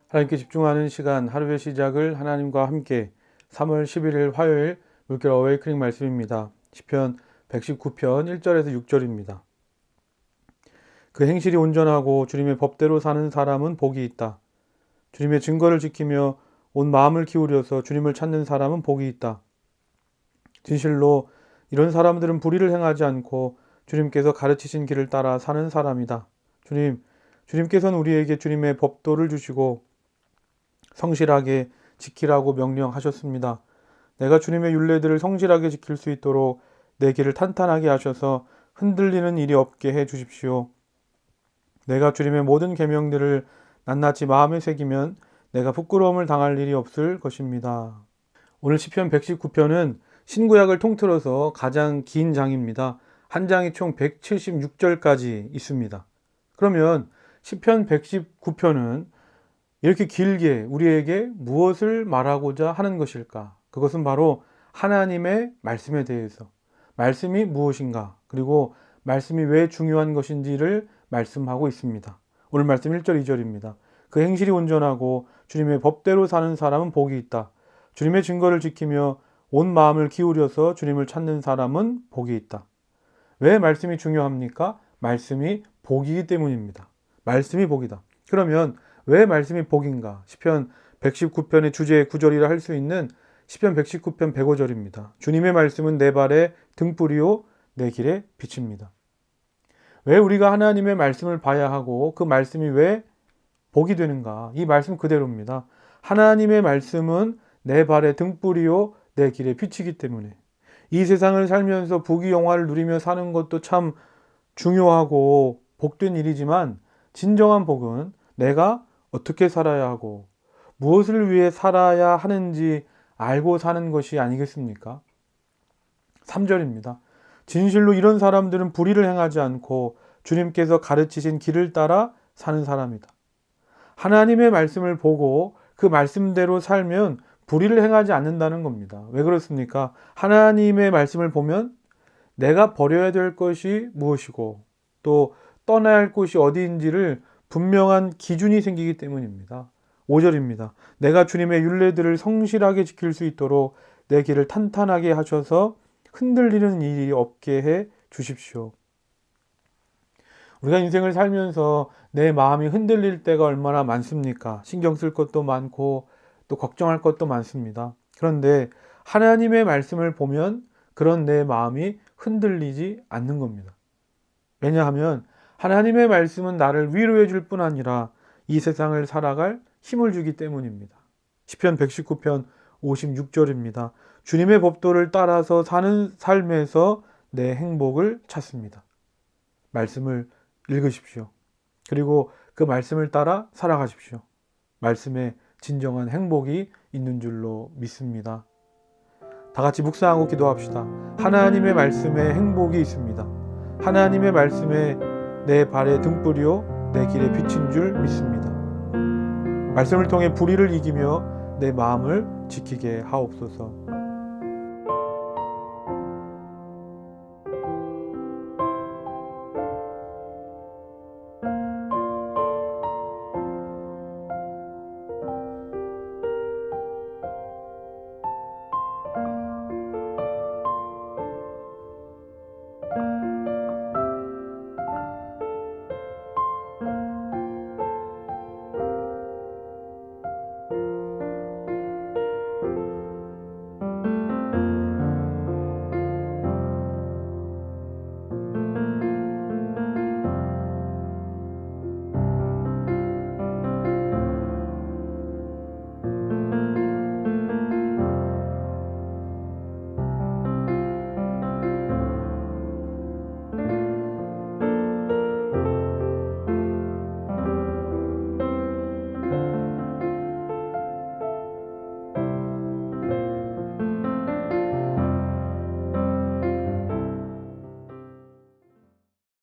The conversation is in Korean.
하나님께 집중하는 시간, 하루의 시작을 하나님과 함께 3월 11일 화요일 물결 어웨이크닝 말씀입니다. 시편 119편 1절에서 6절입니다. 그 행실이 온전하고 주님의 법대로 사는 사람은 복이 있다. 주님의 증거를 지키며 온 마음을 기울여서 주님을 찾는 사람은 복이 있다. 진실로 이런 사람들은 불의를 행하지 않고 주님께서 가르치신 길을 따라 사는 사람이다. 주님께서는 우리에게 주님의 법도를 주시고 성실하게 지키라고 명령하셨습니다. 내가 주님의 율례들을 성실하게 지킬 수 있도록 내 길을 탄탄하게 하셔서 흔들리는 일이 없게 해 주십시오. 내가 주님의 모든 계명들을 낱낱이 마음에 새기면 내가 부끄러움을 당할 일이 없을 것입니다. 오늘 시편 119편은 신구약을 통틀어서 가장 긴 장입니다. 한 장이 총 176절까지 있습니다. 그러면 시편 119편은 이렇게 길게 우리에게 무엇을 말하고자 하는 것일까? 그것은 바로 하나님의 말씀에 대해서, 말씀이 무엇인가, 그리고 말씀이 왜 중요한 것인지를 말씀하고 있습니다. 오늘 말씀 1절, 2절입니다. 그 행실이 온전하고 주님의 법대로 사는 사람은 복이 있다. 주님의 증거를 지키며 온 마음을 기울여서 주님을 찾는 사람은 복이 있다. 왜 말씀이 중요합니까? 말씀이 복이기 때문입니다. 말씀이 복이다. 그러면 왜 말씀이 복인가? 시편 119편의 주제의 구절이라 할 수 있는 시편 119편 105절입니다. 주님의 말씀은 내 발의 등불이요 내 길의 빛입니다. 왜 우리가 하나님의 말씀을 봐야 하고 그 말씀이 왜 복이 되는가? 이 말씀 그대로입니다. 하나님의 말씀은 내 발의 등불이요 내 길의 빛이기 때문에 이 세상을 살면서 부귀영화를 누리며 사는 것도 참 중요하고 복된 일이지만 진정한 복은 내가 어떻게 살아야 하고 무엇을 위해 살아야 하는지 알고 사는 것이 아니겠습니까? 3절입니다. 진실로 이런 사람들은 불의를 행하지 않고 주님께서 가르치신 길을 따라 사는 사람이다. 하나님의 말씀을 보고 그 말씀대로 살면 불의를 행하지 않는다는 겁니다. 왜 그렇습니까? 하나님의 말씀을 보면 내가 버려야 될 것이 무엇이고 또 떠나야 할 곳이 어디인지를 분명한 기준이 생기기 때문입니다. 5절입니다. 내가 주님의 율례들을 성실하게 지킬 수 있도록 내 길을 탄탄하게 하셔서 흔들리는 일이 없게 해 주십시오. 우리가 인생을 살면서 내 마음이 흔들릴 때가 얼마나 많습니까? 신경 쓸 것도 많고 또 걱정할 것도 많습니다. 그런데 하나님의 말씀을 보면 그런 내 마음이 흔들리지 않는 겁니다. 왜냐하면 하나님의 말씀은 나를 위로해 줄 뿐 아니라 이 세상을 살아갈 힘을 주기 때문입니다. 시편 119편 56절입니다. 주님의 법도를 따라서 사는 삶에서 내 행복을 찾습니다. 말씀을 읽으십시오. 그리고 그 말씀을 따라 살아가십시오. 말씀에 진정한 행복이 있는 줄로 믿습니다. 다 같이 묵상하고 기도합시다. 하나님의 말씀에 행복이 있습니다. 하나님의 말씀에 내 발의 등불이요 내 길의 빛인 줄 믿습니다. 말씀을 통해 불의를 이기며 내 마음을 지키게 하옵소서.